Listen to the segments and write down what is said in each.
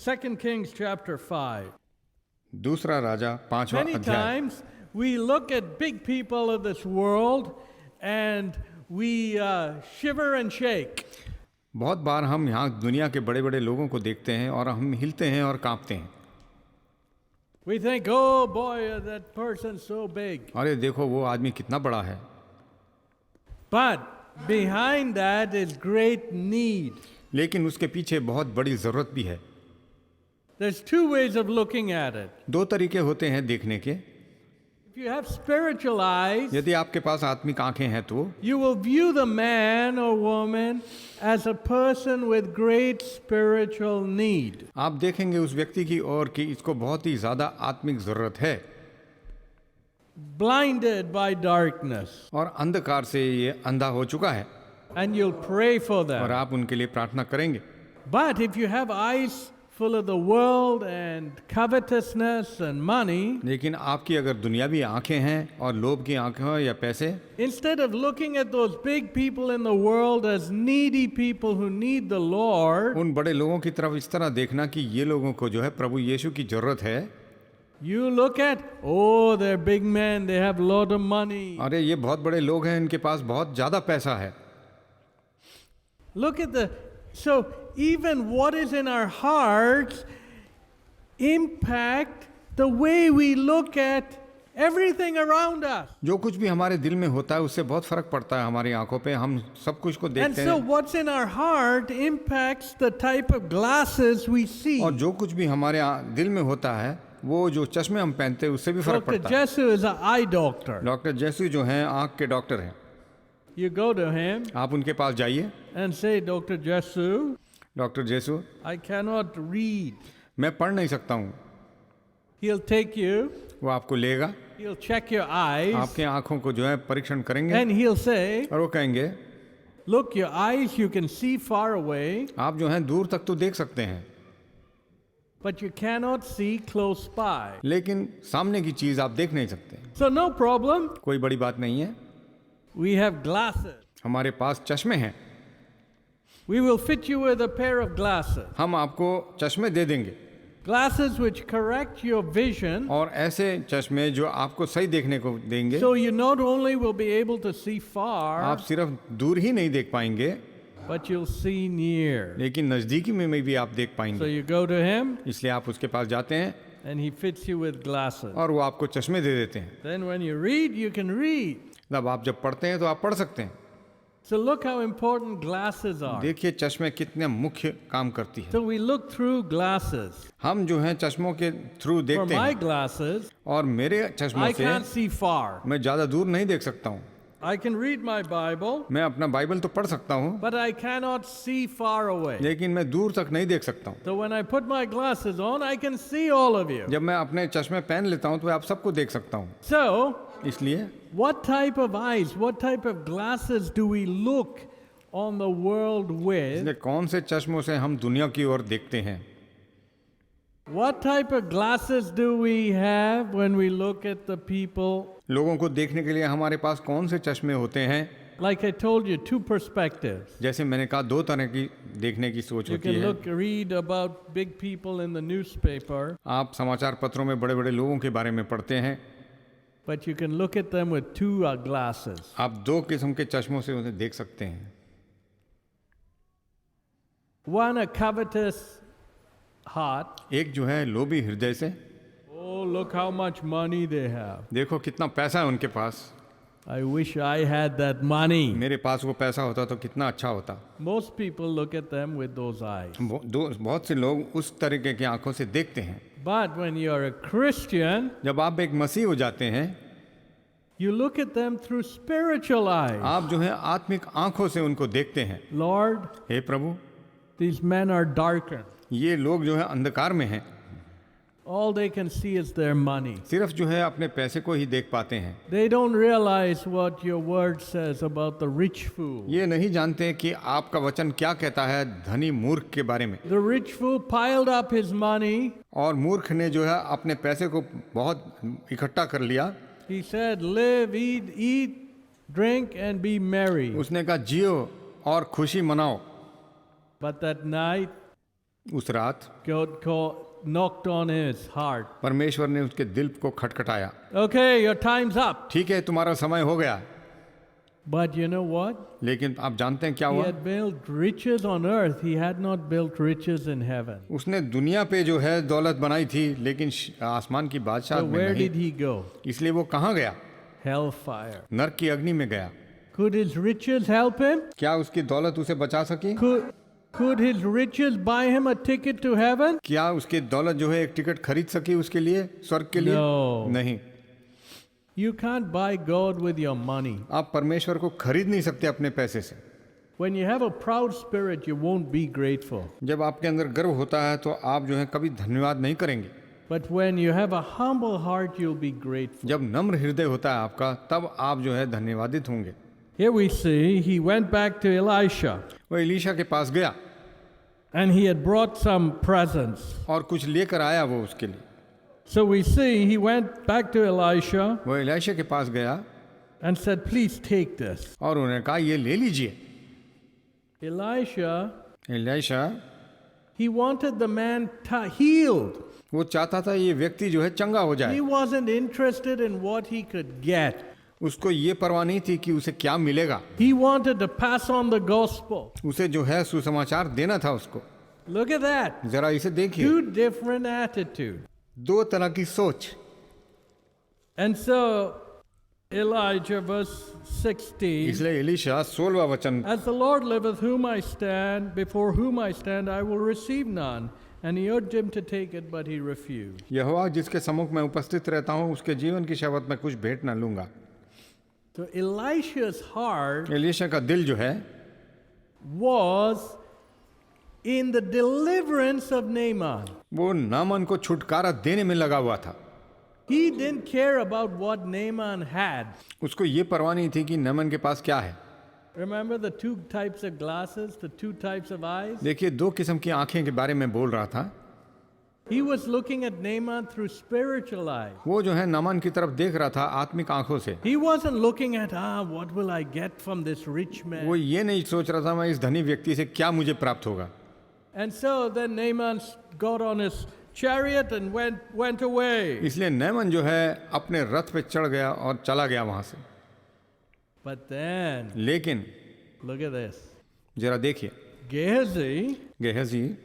2 Kings chapter 5. दूसरा राजा 5वां Many अध्याय। times we look at big people of this world and we shiver and shake. बहुत बार हम यहाँ दुनिया के बड़े बड़े लोगों को देखते हैं और हम हिलते हैं और कांपते हैं। We think, oh boy, that person's so big. और ये देखो वो आदमी कितना बड़ा है। But behind that is great need. लेकिन उसके पीछे बहुत बड़ी ज़रूरत भी है। There's two ways of looking at it. दो तरीके होते हैं देखने के। If you have spiritual eyes, यदि आपके पास आत्मिक आंखें हैं तो you will view the man or woman as a person with great spiritual need. आप देखेंगे उस व्यक्ति की ओर कि इसको बहुत ही ज़्यादा आत्मिक ज़रूरत है Blinded by darkness. और अंधकार से ये अंधा हो चुका है And you'll pray for और them. आप उनके लिए प्रार्थना करेंगे। But if you have eyes full of the world and covetousness and money, लेकिन आपकी अगर दुनियावी आंखें हैं और लोभ की आंखें हैं या पैसे, instead of looking at those big people in the world as needy people who need the Lord, उन बड़े लोगों की तरफ इस तरह देखना कि ये लोगों को जो है प्रभु यीशु की जरूरत है, you look at, oh, they're big men, they have a lot of money. अरे ये बहुत बड़े लोग हैं, इनके पास बहुत ज़्यादा पैसा है। Look at so even what is in our hearts impact the way we look at everything around us. जो कुछ भी हमारे दिल में होता है उससे बहुत फर्क पड़ता है हमारी आंखों पे, हम सब कुछ को And देखते so हैं what's in our heart impacts the type of glasses we see. और जो कुछ भी हमारे दिल में होता है वो जो चश्मे हम पहनते हैं उससे भी फर्क Dr. पड़ता है। Jesu is an eye doctor. Doctor Jesu जो हैं आंख के डॉक्टर हैं, You go to him आप उनके पास जाइए। and say, Dr. Jesu, doctor Jesu I cannot read. मैं पढ़ नहीं सकता हूँ। He'll take you, वो आपको लेगा, he'll check your eyes, आपके आंखों को जो है परीक्षण करेंगे and he'll say, और वो कहेंगे look, your eyes you can see far away, आप जो हैं दूर तक तो देख सकते हैं but you cannot see close by. लेकिन सामने की चीज आप देख नहीं सकते। So no problem. कोई बड़ी बात नहीं है, We have glasses. हमारे पास चश्मे हैं, We will fit you with a pair of glasses. हम आपको चश्मे दे देंगे Glasses which correct your vision, और ऐसे चश्मे जो आपको सही देखने को देंगे। so you not only will be able to see far, आप सिर्फ दूर ही नहीं देख पाएंगे but you'll see near. लेकिन नजदीकी में भी आप देख So पाएंगे। you go to him इसलिए आप उसके पास जाते हैं and he fits you with glasses. और वो आपको चश्मे दे देते हैं। Then when you read, you can read. तब आप जब पढ़ते हैं तो आप पढ़ सकते हैं। So look how important glasses are. देखिए चश्मे कितने मुख्य काम करती है। So we look through glasses. हम जो हैं चश्मों के थ्रू For देखते my हैं glasses, और मेरे चश्मों I से can't see far. मैं ज़्यादा दूर नहीं देख सकता हूँ। I can read my Bible, मैं अपना बाइबल तो पढ़ सकता हूँ but I cannot see far away. लेकिन मैं दूर तक नहीं देख सकता हूँ। So when I put my glasses on, I can see all of you. जब मैं अपने चश्मे पहन लेता हूँ तो मैं आप सबको देख सकता हूँ। So इसलिए what type of eyes, what type of glasses do we look on the world with? इसलिए कौन से चश्मों से हम दुनिया की ओर देखते हैं? What type of glasses do we have when we look at the people? लोगों को देखने के लिए हमारे पास कौन से चश्मे होते हैं? Like I told you, two perspectives. जैसे मैंने कहा दो तरह की देखने की सोच You होती can है। read about big people in the newspaper, आप समाचार पत्रों में बड़े बड़े लोगों के बारे में पढ़ते हैं, but you can look at them with two glasses. आप दो किस्म के चश्मों से उन्हें देख सकते हैं। One, a covetous heart. एक जो है लोभी हृदय से, Oh, look how much money they have. देखो कितना पैसा है उनके पास, I wish I had that money. मेरे पास वो पैसा होता तो कितना अच्छा होता। Most people look at them with those eyes. बहुत से लोग उस तरीके की आंखों से देखते हैं। But when you're a Christian, जब आप एक मसीह हो जाते हैं, you look at them through spiritual eyes. आप जो है आत्मिक आंखों से उनको देखते हैं। Lord, hey Prabhu, these men are darkened. ये लोग जो है अंधकार में हैं, All they can see is their money. सिर्फ जो है अपने पैसे को ही देख पाते हैं। They don't realize what your word says about the rich fool. ये नहीं जानते कि आपका वचन क्या कहता है धनी मूर्ख के बारे में। The rich fool piled up his money. और मूर्ख ने जो है अपने पैसे को बहुत इकट्ठा कर लिया। He said, live, eat, drink and be merry. उसने कहा जियो और खुशी मनाओ। But that night, उस रात knocked on his heart. परमेश्वर ने उसके दिल को खटखटाया, Okay, your time's up. ठीक है तुम्हारा समय हो गया। But you know what? लेकिन आप जानते हैं क्या He हुआ? had built riches on earth. He had not built riches in heaven. उसने दुनिया पे जो है दौलत बनाई थी, लेकिन आसमान की बादशाह So में where नहीं। did he go? इसलिए वो कहाँ गया? Hellfire. नरक की अग्नि में गया। Could his riches help him? क्या उसकी दौलत उसे बचा सकी? Could his riches buy him a ticket to heaven? क्या उसकी दौलत जो है एक टिकट खरीद सकी उसके लिए, स्वर्ग के लिए? No. नहीं। You can't buy God with your money. आप परमेश्वर को खरीद नहीं सकते अपने पैसे से। When you have a proud spirit, you won't be grateful. जब आपके अंदर गर्व होता है तो आप जो है कभी धन्यवाद नहीं करेंगे। But when you have a humble heart, you'll be grateful. जब नम्र हृदय होता है आपका, तब आप जो है धन्यवादित होंगे। Here we see he went back to Elisha वो एलीशा के पास गया and he had brought some presents. और कुछ लेकर आया वो उसके लिए। So we see he went back to Elisha वो एलीशा के पास गया and said, "Please take this." और उन्होंने कहा ये ले लीजिए। Elisha He wanted the man healed. वो चाहता था ये व्यक्ति जो है चंगा हो जाए। He wasn't interested in what he could get. उसको ये परवाह नहीं थी कि उसे क्या मिलेगा। He wanted to pass on the gospel. उसे जो है सुसमाचार देना था उसको। Look at that. जरा इसे देखिए, Two different attitudes. दो तरह की सोच। And so Elijah, verse 16, इसलिए एलीशा 16वां वचन, "As the Lord liveth, whom I stand, before whom I stand, I will receive none." And he urged him to take it, but he refused. यहोवा जिसके सम्मुख मैं उपस्थित रहता हूँ उसके जीवन की शपथ में कुछ भेंट न लूंगा। So Elisha's heart एलीशा का दिल जो है was in the deliverance of Naaman. वो नामान को छुटकारा देने में लगा हुआ था। He didn't care about what Naaman had. उसको ये परवाह नहीं थी कि नामान के पास क्या है। Remember the two types of glasses, the two types of eyes? देखिए दो किस्म की आंखें के बारे में बोल रहा था। He was looking at Naaman through spiritual eyes. वो जो है नामान की तरफ देख रहा था आत्मिक आंखों से। He wasn't looking at, what will I get from this rich man? वो ये नहीं सोच रहा था मैं इस धनी व्यक्ति से क्या मुझे प्राप्त होगा। And so then Naaman got on his chariot and went away. इसलिए नामान जो है अपने रथ पे चढ़ गया और चला गया वहां से। But then, लेकिन look at this. जरा देखिए, Gehazi, Gehazi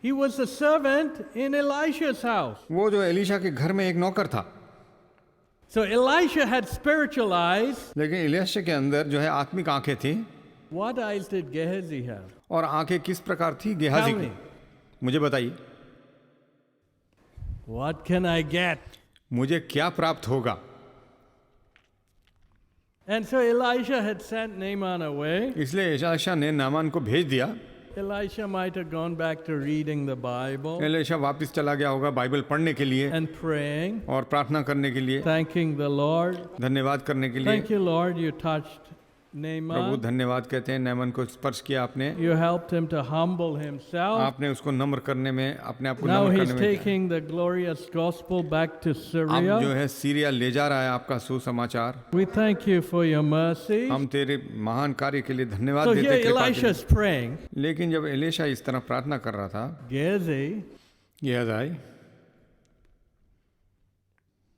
he was a servant in Elisha's house. वो जो एलीशा के घर में एक नौकर था। So Elisha had spiritual eyes. लेकिन एलीशा के अंदर जो है आत्मिक आंखें थी। What eyes did Gehazi have? और आंखें किस प्रकार थी गेहाजी Tell की? me. मुझे बताइए, What can I get? मुझे क्या प्राप्त होगा? And so Elisha had sent Naaman away. इसलिए एलीशा ने नामान को भेज दिया। Elisha might have gone back to reading the Bible Elisha वापस चला गया होगा बाइबल पढ़ने के लिए and praying, और प्रार्थना करने के लिए, thanking the Lord. धन्यवाद करने के लिए। Thank you, Lord, you touched Prabhu Naaman. धन्यवाद कहते हैं, नामान को स्पर्श किया आपने, You helped him to humble himself. आपने उसको नम्र करने में, अपने आप को Now नम्र he's करने में, taking the glorious gospel back to अब जो Syria. है सीरिया ले जा रहा है आपका सुसमाचार। We thank you for your mercy. हम तेरे महान कार्य के लिए धन्यवाद So देते here हैं कृपा के लिए। Elisha's praying. लेकिन जब एलीशा इस तरह प्रार्थना कर रहा था, Gehazi, Gehazi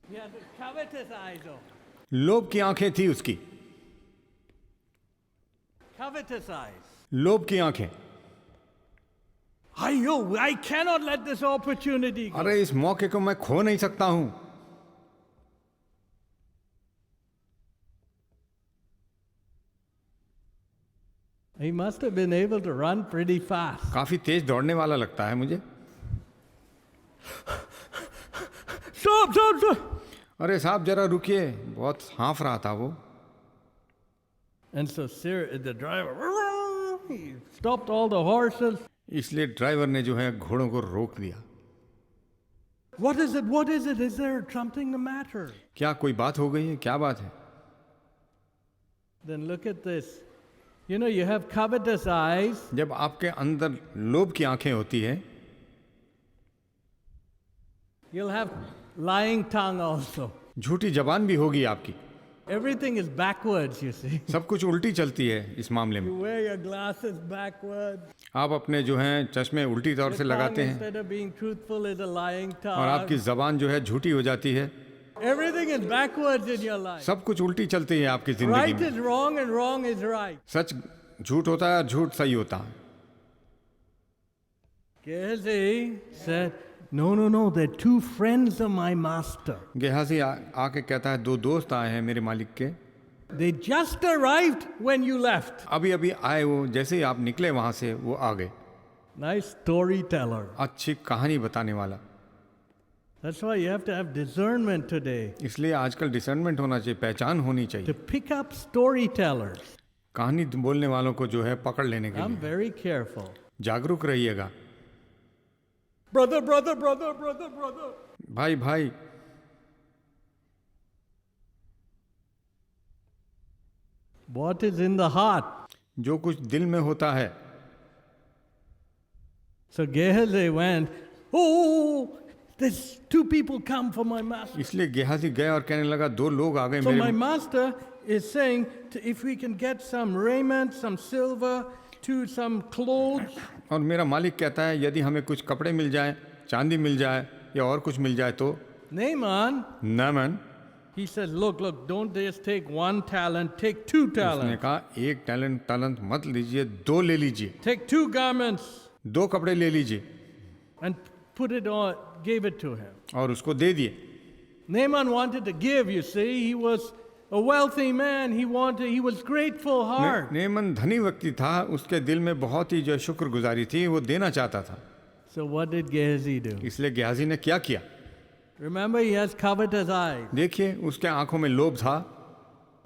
he had covetous eyes on. लोभ की आंखें थी उसकी, Covetous eyes. लोभ की आंखें। I cannot let this opportunity go. अरे इस मौके को मैं खो नहीं सकता हूं। He must have been able to run pretty fast. काफी तेज दौड़ने वाला लगता है मुझे। Stop. अरे साहब जरा रुकिए, बहुत हाँफ रहा था वो। And so the driver, he stopped all the horses. इसलिए ड्राइवर ने जो है घोड़ों को रोक दिया। What is it? Is there something the matter? क्या कोई बात हो गई है? क्या बात है? Then look at this. You know, you have covetous eyes. जब आपके अंदर लोभ की आंखें होती है, You'll have lying tongue also. झूठी जबान भी होगी आपकी। Everything is backwards, you see. सब कुछ उल्टी चलती है इस मामले में। You wear your glasses backwards. आप अपने जो हैं चश्मे उल्टी तौर से Your tongue, लगाते हैं instead of being truthful, is a lying और आपकी tongue. जबान जो है झूठी हो जाती है। Everything is backwards in your life. सब कुछ उल्टी चलती है आपकी जिंदगी Right में। is wrong and wrong is right. सच झूठ होता है और झूठ सही होता है। Gehazi said, no, they're two friends of my master. Gehazi आके कहता है, दो दोस्त आए हैं मेरे मालिक के, They just arrived when you left. अभी अभी आए, वो जैसे ही आप निकले वहां से वो आ गए। Nice storyteller. अच्छी कहानी बताने वाला। That's why you have to have discernment today इसलिए आजकल डिसर्नमेंट होना चाहिए, पहचान होनी to चाहिए, pick up storytellers. कहानी बोलने वालों को जो है पकड़ लेने के I'm लिए very careful. जागरूक रहिएगा। Brother. भाई भाई, What is in the heart? जो कुछ दिल में होता है। So Gehazi went, oh, there's two people come for my master. इसलिए गेहाजी गए और कहने लगा, दो लोग आ गए So my मेरे। master is saying, if we can get some raiment, some silver, to some clothes, और मेरा मालिक कहता है, यदि हमें कुछ कपड़े मिल जाए, चांदी मिल जाए या और कुछ मिल जाए तो। Naaman, नामन he says, look, don't just take one talent, take two उसने talents. कहा, एक टैलेंट मत लीजिए, दो ले लीजिए, Take two garments दो कपड़े ले लीजिए, and put it on, gave it to him. और उसको दे दिए। Naaman wanted to give, you see. He was a wealthy man. He was grateful heart. Neyman धनी व्यक्ति था, उसके दिल में बहुत ही जो शुक्रगुजारी थी, वो देना चाहता था। So what did Gehazi do? इसलिए गेहाजी ने क्या किया? Remember, he has covetous eyes. देखिए, उसके आंखों में लोभ था।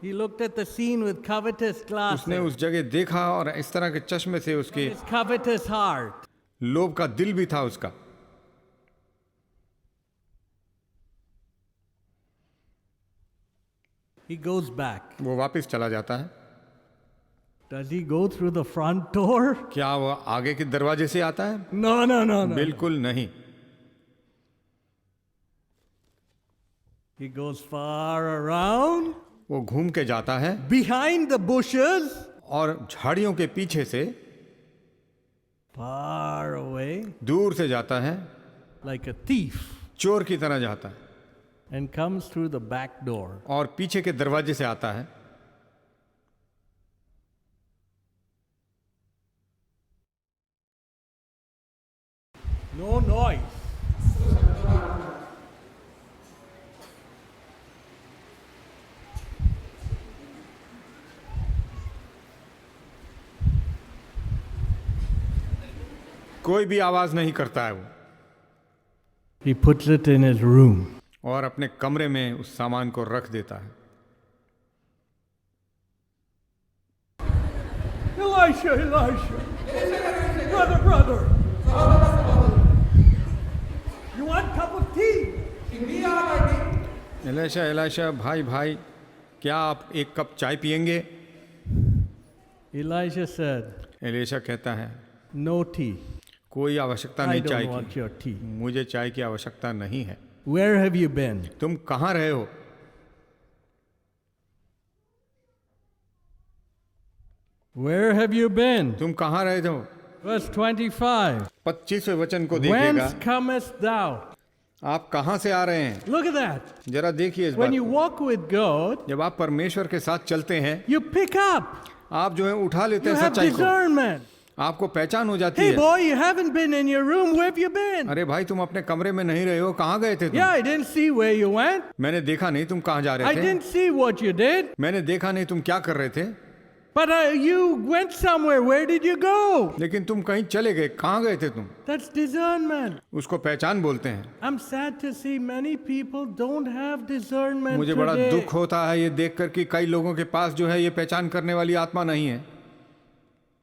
He looked at the scene with covetous उसने glasses. उस जगह देखा और इस तरह के चश्मे से उसके His covetous heart. लोभ का दिल भी था उसका। He goes back. वो वापस चला जाता है। Does he go through the front door? क्या वो आगे के दरवाजे से आता है? No. बिल्कुल नहीं। He goes far around, वो घूम के जाता है behind the bushes, और झाड़ियों के पीछे से far away, दूर से जाता है, like a thief, चोर की तरह जाता है and comes through the back door. और पीछे के दरवाजे से आता है। No noise. कोई भी आवाज नहीं करता है वो, He puts it in his room. और अपने कमरे में उस सामान को रख देता है। Elisha, brother, you want a cup of tea? एलाशा, भाई, क्या आप एक कप चाय पिएंगे? Elisha said, एलिशा कहता है, no tea. कोई आवश्यकता I नहीं don't चाय want की, your tea. मुझे चाय की आवश्यकता नहीं है। Where have you been? तुम कहाँ रहे हो? Where have you been? तुम कहाँ रहे हो? Verse 25. 25वें वचन को देखिएगा। Whence comest thou? आप कहाँ से आ रहे हैं? Look at that. जरा देखिए इस When बात you को। walk with God, जब आप परमेश्वर के साथ चलते हैं, you pick up. आप जो है उठा लेते You हैं have सच्चाई को, discernment. आपको पहचान हो जाती Hey है। boy, you haven't been in your room. Where have you been? अरे भाई, तुम अपने कमरे में नहीं रहे हो, कहाँ गए थे तुम? Yeah, I didn't see where you went. मैंने देखा नहीं तुम कहाँ जा I रहे थे, didn't see what you did. मैंने देखा नहीं तुम क्या कर रहे थे, But you went somewhere. Where did you go? लेकिन तुम कहीं चले गए, कहाँ गए थे तुम? That's discernment. उसको पहचान बोलते हैं। I'm sad to see many people don't have discernment मुझे बड़ा today. दुख होता है ये देखकर कि कई लोगों के पास जो है ये पहचान करने वाली आत्मा नहीं है।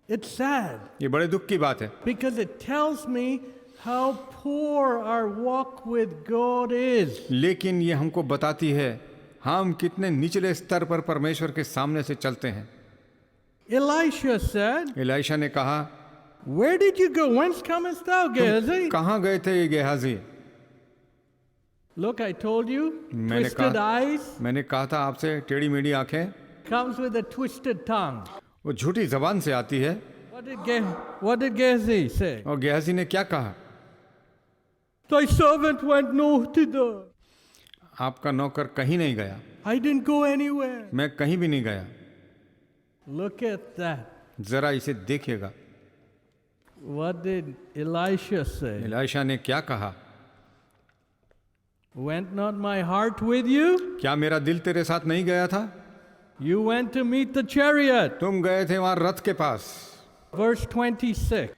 It's sad ये बड़े दुख की बात है, because it tells me how poor our walk with God is. लेकिन ये हमको बताती है हम कितने निचले स्तर पर परमेश्वर के सामने से चलते हैं। Elisha said, एलीशा ने कहा, where did you go? Whence comest thou, Gehazi? कहाँ गए थे ये Gehazi? Look, I told you, मैंने twisted कहा eyes मैंने कहा था आपसे, टेढ़ी मेढ़ी आंखें comes with a twisted tongue. वो झूठी जबान से आती है। What did Gehazi say? और गेहजी ने क्या कहा? Thy servant went no thither. आपका नौकर कहीं नहीं गया, I didn't go anywhere. मैं कहीं भी नहीं गया। Look at that. जरा इसे देखिएगा, What did Elisha say? Elisha ने क्या कहा? Went not my heart with you? क्या मेरा दिल तेरे साथ नहीं गया था? You went to meet the chariot. तुम गए थे वहां रथ के पास। Verse 26.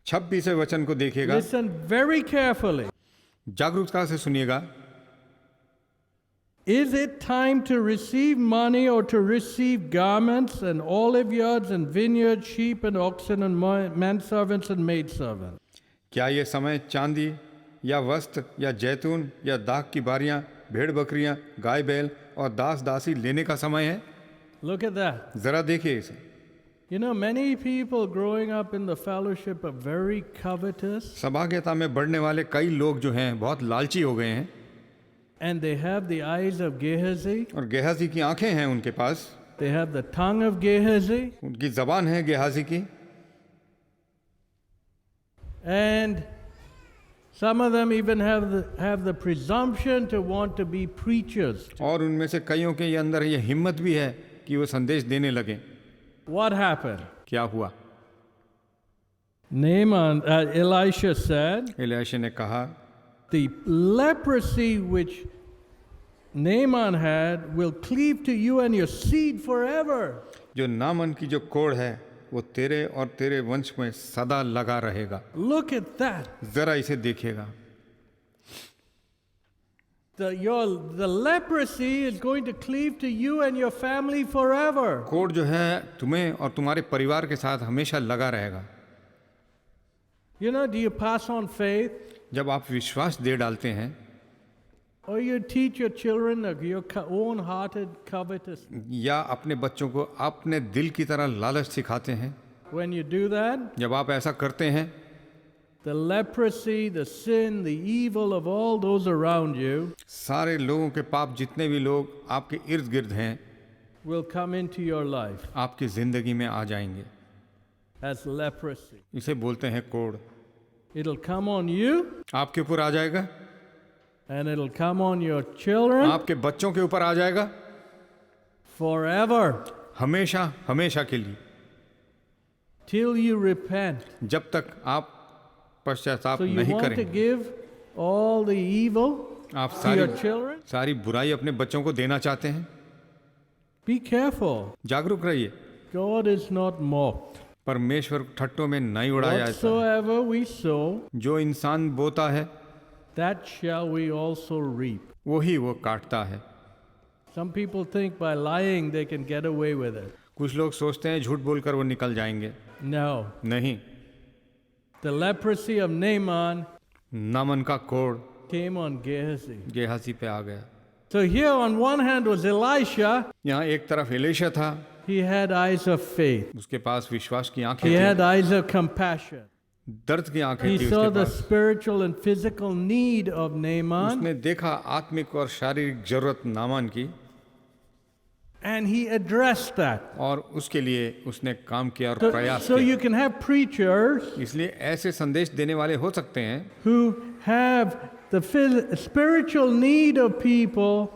26वें वचन को देखिएगा, Listen very carefully. जागरूकता से सुनिएगा। Is it time to receive money or to receive garments and oliveyards and vineyards, sheep and oxen and manservants and maidservants? क्या ये समय चांदी या वस्त्र या जैतून या दाख की बारियां, भेड़ बकरियां, गाय बैल और दास दासी लेने का समय है? Look at that. जरा देखिए इसे। You know, many people growing up in the fellowship are very covetous सभाग्यता में बढ़ने वाले कई लोग जो हैं बहुत लालची हो गए हैं, and they have the eyes of Gehazi, और गेहाजी की आंखें हैं उनके पास, they have the tongue of Gehazi, उनकी जबान है गेहाजी की, and some of them even have the presumption to want to be preachers. और उनमें से कईयों के ये अंदर ये हिम्मत भी है कि वो संदेश देने लगे। What happened? क्या हुआ? Elisha said, एलीशा ने कहा, the leprosy which Naaman had will cleave to you and your seed forever. जो नामन की जो कोढ़ है वो तेरे और तेरे वंश में सदा लगा रहेगा। Look at that. जरा इसे देखिएगा। The leprosy is going to cleave to you and your family forever. कोढ़ जो है तुम्हें और तुम्हारे परिवार के साथ हमेशा लगा रहेगा। You know, do you pass on faith? जब आप विश्वास दे डालते हैं, Or you teach your children of your own hearted covetousness? या अपने बच्चों को अपने दिल की तरह लालच सिखाते हैं, When you do that, जब आप ऐसा करते हैं, the leprosy, the sin, the evil of all those around you सारे लोगों के पाप, जितने भी लोग आपके इर्द गिर्द हैं, will come into your life आपकी जिंदगी में आ जाएंगे। as leprosy. इसे बोलते हैं कोढ़। It'll come on you आपके ऊपर आ जाएगा, and it'll come on your children आपके बच्चों के ऊपर आ जाएगा, forever हमेशा हमेशा के लिए, till you repent. जब तक आप पश्चाताप So you नहीं want to करेंगे। give all the evil आप to your children? सारी बुराई अपने बच्चों को देना चाहते हैं? Be careful. जागरूक रहिए। God is not mocked. परमेश्वर ठट्टों में नहीं उड़ाया जाता। Whatsoever we sow, जो इंसान बोता है that shall we also reap. वही वो काटता है। Some people think by lying they can get away with it. कुछ लोग सोचते हैं झूठ बोलकर वो निकल जाएंगे। No. नहीं, The leprosy of Naaman नामन का कोढ़ came on Gehazi. गेहाजी पे आ गया। So here on one hand was Elisha. यहाँ एक तरफ एलीशा था, He had eyes of faith. उसके पास विश्वास की आंखें He had थी, eyes of compassion. दर्द की आंखें He थी saw उसके the pass. spiritual and physical need of Naaman, उसने देखा आत्मिक और शारीरिक जरूरत नामान की, and he addressed that. और उसके लिए उसने काम किया और So, प्रयास so किया। you can have preachers इसलिए ऐसे संदेश देने वाले हो सकते हैं who have the spiritual need of people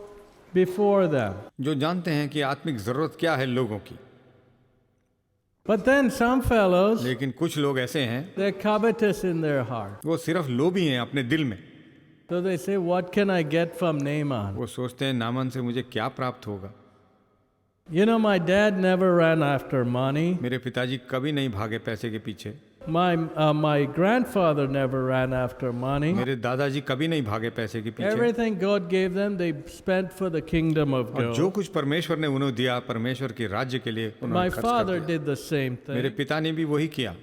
before them. जो जानते हैं कि आत्मिक जरूरत क्या है लोगों की। But then some fellows, लेकिन कुछ लोग ऐसे हैं, they're covetous in their heart. वो सिर्फ लोभी हैं अपने दिल में। So they say, what can I get from Naaman? वो सोचते हैं नामन से मुझे क्या प्राप्त होगा। You know, my dad never ran after money. मेरे पिताजी कभी नहीं भागे पैसे के पीछे। My grandfather never ran after money. मेरे दादाजी कभी नहीं भागे पैसे के पीछे। Everything God gave them, they spent for the kingdom of और जो God. कुछ परमेश्वर ने उन्हें दिया, परमेश्वर के राज्य के लिए My उन्होंने खर्च कर father दिया। did the same मेरे thing. पिता ने भी वही किया।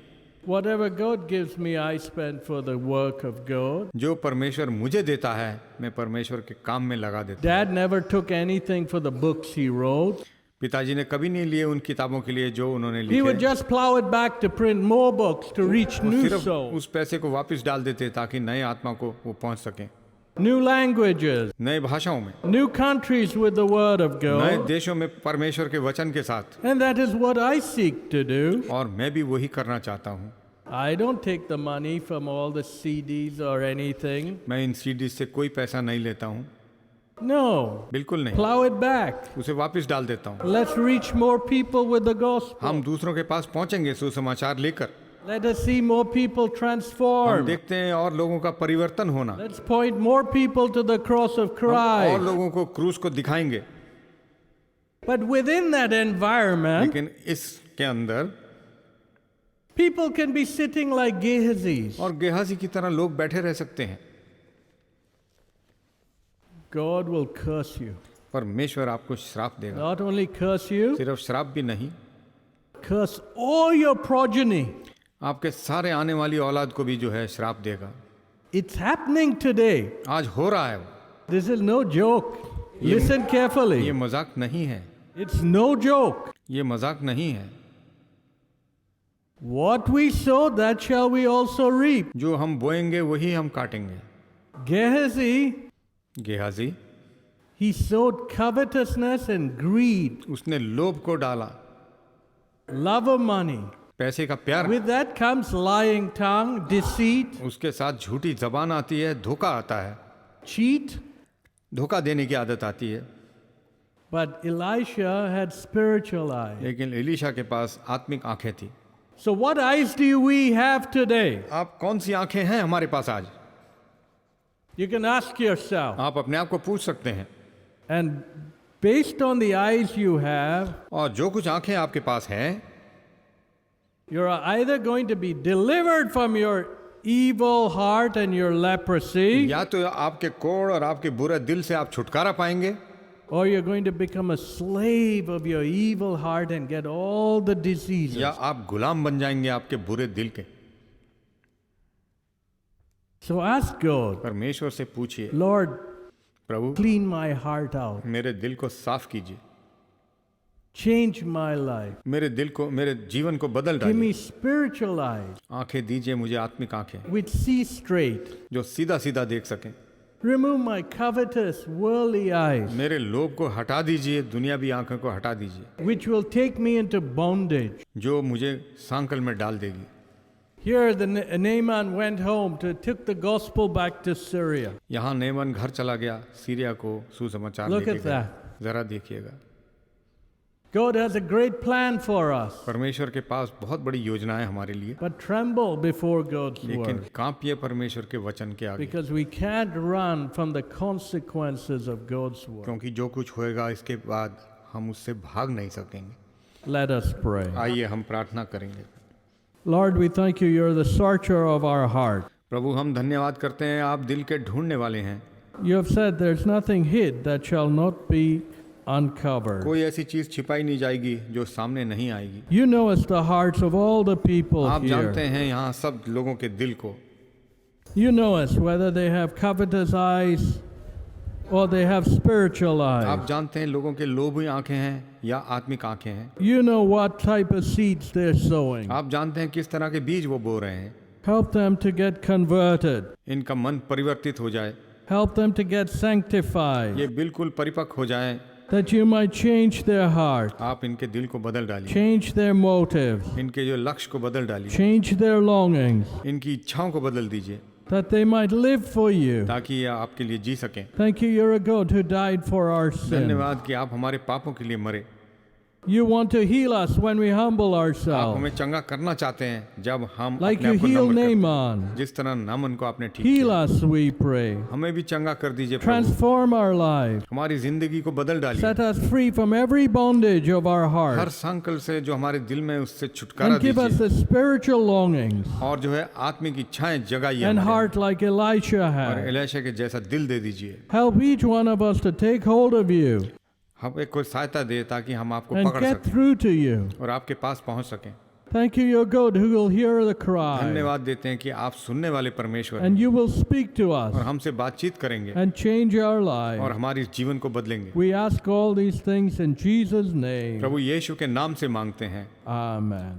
Whatever God gives me, I spend for the work of God. जो परमेश्वर मुझे देता है, मैं परमेश्वर के काम में लगा देता हूँ। Dad never took anything for the books he wrote. पिताजी ने कभी नहीं लिए उन किताबों के लिए जो उन्होंने He would लिखे। just plow it back to print more books to reach वो new सिर्फ souls. उस पैसे को वापस डाल देते ताकि नए आत्मा को वो पहुंच सकें। new languages, नए भाषाओं में, new countries with the Word of नए God. देशों में परमेश्वर के वचन के साथ। And that is what I seek to do. और मैं भी वही करना चाहता हूँ। I don't take the money from all the CDs or anything. मैं इन सीडी से कोई पैसा नहीं लेता हूँ, No. बिल्कुल नहीं, Plow it back. उसे वापस डाल देता हूँ। Let's reach more people with the gospel. हम दूसरों के पास पहुंचेंगे सुसमाचार लेकर। Let us see more people हम transformed. देखते हैं और लोगों का परिवर्तन होना, Let's point more people to the cross of और Christ. लोगों को क्रूस को दिखाएंगे। But within that environment, लेकिन इसके अंदर people can be sitting like Gehazi. और गेहाजी की तरह लोग बैठे रह सकते हैं। God will curse you. परमेश्वर आपको श्राप देगा। Not only curse you, सिर्फ श्राप भी नहीं, curse all your progeny. आपके सारे आने वाली औलाद को भी जो है श्राप देगा। It's happening today. आज हो रहा है वो। This is no joke. Listen ये carefully. मजाक नहीं है, It's no joke. ये मजाक नहीं है। What we sow, that shall we also reap. जो हम बोएंगे वही हम काटेंगे। Gehazi, Gehazi he sowed covetousness and greed, उसने लोभ को डाला, love of money. पैसे का प्यार, With that comes lying tongue, deceit, उसके साथ झूठी जबान आती है, धोखा आता है, cheat. धोखा देने की आदत आती है। But Elisha had spiritual eyes. लेकिन एलीशा के पास आत्मिक आंखें थी। So what eyes do we have today? आप कौन सी आंखें हैं हमारे पास आज? You can ask yourself. आप अपने आप को पूछ सकते हैं। And based on the eyes you have, और जो कुछ आंखें आपके पास हैं, you're either going to be delivered from your evil heart and your leprosy, या तो आपके कोढ़ और आपके बुरे दिल से आप छुटकारा पाएंगे, or you're going to become a slave of your evil heart and get all the diseases. या आप गुलाम बन जाएंगे आपके बुरे दिल के। So ask God, परमेश्वर से पूछिए, Lord, Prabhu clean my heart out. मेरे दिल को साफ कीजिए, Change my life. मेरे दिल को, मेरे जीवन को बदल Give me डालिए। spiritual eyes आंखें दीजिए मुझे, आत्मिक आंखें which see straight. जो सीधा सीधा देख सकें। Remove my covetous, worldly eyes, मेरे लोभ को हटा दीजिए, दुनियावी आंखों को हटा दीजिए, which will take me into bondage. जो मुझे सांकल में डाल देगी। Here, the Naaman went home took the gospel back to Syria. यहाँ नेमन घर चला गया, सीरिया को सुसमाचार Look लेके at गया। that. जरा देखिएगा, God has a great plan for us, परमेश्वर के पास बहुत बड़ी योजना है हमारे लिए, but tremble before God's लेकिन word, कांपिए परमेश्वर के वचन के आगे, because we can't run from the consequences of God's word. क्योंकि जो कुछ होएगा इसके बाद हम उससे भाग नहीं सकेंगे। Let us pray. आइए हम प्रार्थना करेंगे। Lord, we thank you. You're the searcher of our heart. प्रभु हम धन्यवाद करते हैं, आप दिल के ढूंढने वाले हैं। You have said there's nothing hid that shall not be uncovered. कोई ऐसी चीज छिपाई नहीं जाएगी जो सामने नहीं आएगी। You know us the hearts of all the people आप जानते here. हैं यहाँ सब लोगों के दिल को। You know us whether they have covetous eyes or they have spiritual आप eyes. जानते हैं लोगों के लोभी आंखें हैं या आत्मिक आंखें हैं। You know what type of seeds they're sowing. आप जानते हैं किस तरह के बीज वो बो रहे हैं। Help them to get converted. इनका मन परिवर्तित हो जाए, Help them to get sanctified, ये बिल्कुल परिपक्व हो जाए। that you might change their heart, आप इनके दिल को बदल डालिए, change their motives, इनके जो लक्ष्य को बदल डालिए, change their longings, इनकी इच्छाओं को बदल दीजिए, that they might live for you. ताकि ये आपके लिए जी सकें। Thank you, you're a God who died for our sin. धन्यवाद कि आप हमारे पापों के लिए मरे। You want to heal us when we humble आप ourselves, हमें चंगा करना चाहते हैं जब हम like अपने you आप को healed नम्र करते Naaman. हैं। जिस तरह नामन को आपने ठीक Heal किया, us, we pray. हमें भी चंगा कर दीजिए प्रभु। Transform our lives. हमारी जिंदगी को बदल डालिए, Set us free from every bondage of our her heart. संकल्प से जो हमारे दिल में उससे छुटकारा And give us दीजिए, the spiritual longings और जो है आत्मिक इच्छाएं जगाइए and हमारे heart like Elisha और had. एलीशा के जैसा दिल दे दीजिए। Help each one of us to take hold of you हमें कोई सहायता दे ताकि हम आपको and पकड़ get सकें through to you. और आपके पास पहुंच सकें। Thank you, you're God who will hear the cry धन्यवाद देते हैं कि आप सुनने वाले परमेश्वर हैं and you will speak to और us हमसे बातचीत करेंगे and change our और lives. हमारे जीवन को बदलेंगे। We ask all these things in Jesus' name. प्रभु यीशु के नाम से मांगते हैं, Amen.